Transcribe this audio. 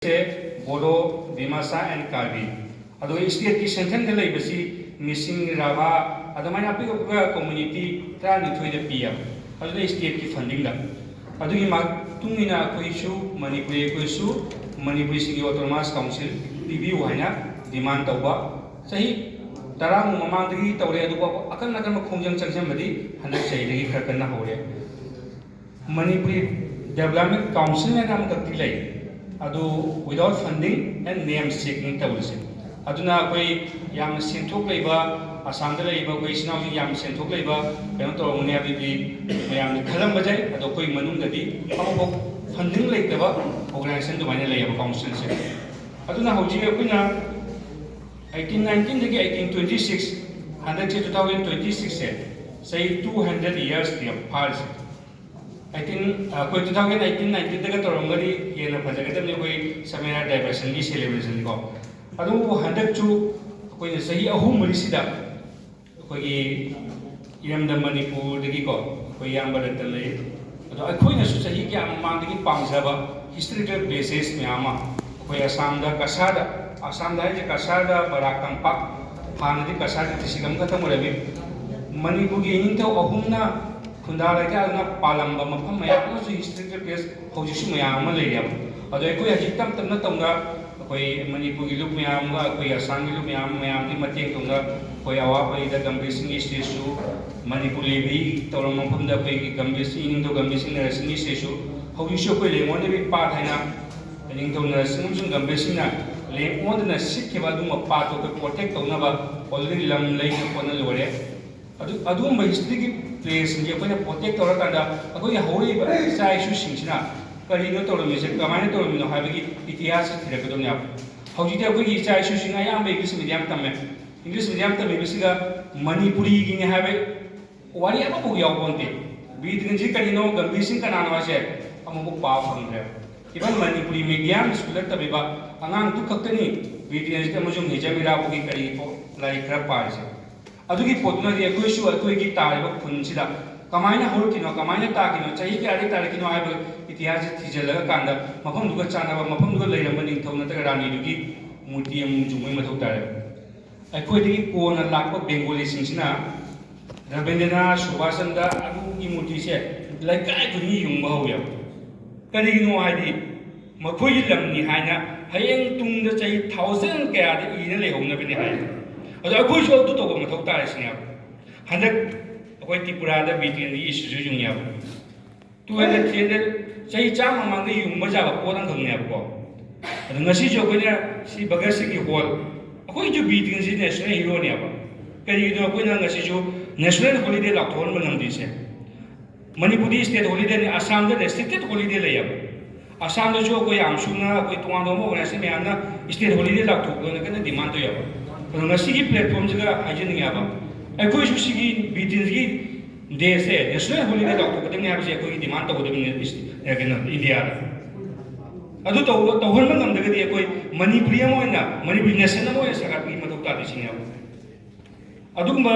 से बोडो दिमासा एंड कार्बी अदो स्टेट की सेंट्रल के लिए बसी मिसिंग राभा अदमाइन आपी को कम्युनिटी त्रा निथोई दे पिया अदो स्टेट की फंडिंग दा अदो की माग तुंगिना कोइसु मणिपुरी कोइसु मणिपुरी सिंगी ऑटोनोमस काउंसिल पीबी वाइना डिमांड तौबा सही तरा ममांगदगी तौरे अदो अकन अकन खोंजंग चंगजमबदी हंदक सहीदगी खरकना होरे मणिपुरी डेवलपमेंट काउंसिल ने नाम कत्ती लाई अदो विदाउट फंडिंग एंड नेम सेकिंग तौरसे अदुना कोई याम सेंथोक लेबा आसाम दा लेबा कोई सिनाउजी याम सेंथोक लेबा केनो तौरमुने अबि मयाम खलम बजाय अदो कोई मनुंग ददी अमबो फंडिंग लेतबा ऑर्गेनाइजेशन दुमाइने लेबा काउंसिल से अदुना हौजी अकुना 1819 दगी 1826 हंदक 2026 से say 200 years the past 2018-19 तक तौरमगदी हेन फजगदबने कोई समेना डाइवर्सन की सेलिब्रेशन को अदु हंदक चु कोई सही अहुम मरिसिदा कोई इरमदा मणिपुर दगी को कोई याम बरत ले अदु अखोइना सु सही के मांग दगी पांगजाबा हिस्टोरिकल प्लेसेस म्यामा कोई आसाम दा है कसादा बराक तंपा हानदी कसादा तिसिगम खतम रबी मणिपुर की निंथौ अहुमना खुंदा लेका पालंबा मफम मयाम हिस्टोरिकल प्लेस हौजिसु मयाम लेरिया अदो अखोइ हजि तम तम तौना कोई मणिपुर की लुक मयाम कोई आसाम की लुक मयाम की मतेंग तौना कोई अवापई द गंभीर सिंह स्टेसु मणिपुर लेबी तौरम मफम द कोई गंभीर सिंह निंथौ गंभीर सिंह नरसिंह स्टेसु हौजिसु कोई लेमोन देबी पाट हैना निंथौ नरसिंह सुं गंभीर सिंह लेमोन न सिखिबा दुम पाटो को प्रोटेक्ट तौनाबा ऑलरेडी लम लेना कोना लोरे अदुम हिस्ट्री की प्लेस की अखोइना प्रोटेक्ट तौरकांदा अखोइ हौरिबा इचा इशू सिंगसिना करिनो तौरमिसे कमाइना तौरमिनो हाइबगी इतिहास थिरकदोनिया हौजिते अखोइ इचा इशू सिंग अयाम इंग्लिश मीडियम तमे इंग्लिश मीडियम तमे बिसिगा मणिपुरी गिने हाइबे वारी अबो यावबोंते बीदगंजी करिनो गंभीर सिंह कनानो वासे अमबो पा फंगरे इवन मणिपुरी मीडियम स्कूल तबेबा अंगांग तु खक्तनी बीदगंजी तमजुम हेजमिराबोगी करि को लाई खरा पारसे अदुगी पोतुना दि अखोइसु अखोइगी तारिबा खुनसिदा कमाइना होरकिनो कमाइना ताकिनो चाहि के आदि तारकिनो हाइबा इतिहास थिजलगा कांदा मफम दुगा चानाबा मफम दुगा लेरम निंथौ नतगा रानी दुगी मूर्ति अमु जुमै मथौ तारे अखोइदि कोना लाकपा बेंगोली सिंसिना रविंद्रनाथ सुभाष चंद्र अदुगी मूर्ति से लाइकाय खुनि युंबा होया करिगिनो हाइदि मखोइगी लमनि हाइना हयेंग तुंगदा चाहि 1000 कयादि इना लेहौनबनि हाइ अदो अखोइसु अदु तौबा मथौ तारे सिंया हंदक अखोइ त्रिपुरादा बीटीएन दी इशुजु जुंया 200 चाहि चाम मांगदे युंबा जाबा पोरंग खंगनेबको अदो ngasi जो कोइना सि बगर सिंगी हॉल अखोइ जो बीटीएन सि नेशनल हीरो नेबा करिगिनो कोइना ngasi जो नेशनल हॉलिडे लाथोन बनमदिसे मणिपुरी स्टेट हॉलिडे ने असम दा रेस्ट्रिक्टेड हॉलिडे लेया असम दा जो कोई आमसुना कोई तोंगादो मो गनासे मेयाना स्टेट हॉलिडे लाथोन कने डिमांड तो याबा ngasi प्लेटफॉर्म जगह हाइजनिंगयाबा अखोइ सुसिगी बीटीएनगी डे से नेशनल हॉलिडे लाथो कदंग याबसे अखोइ डिमांड तो गदमिन केनो इंडिया अदु तो तोहन नंदगदी अखोइ मणिपुरी मोइना मणिपुरी नेशन मोइ सगापी मथौ तादिसिंया अदुगुंबा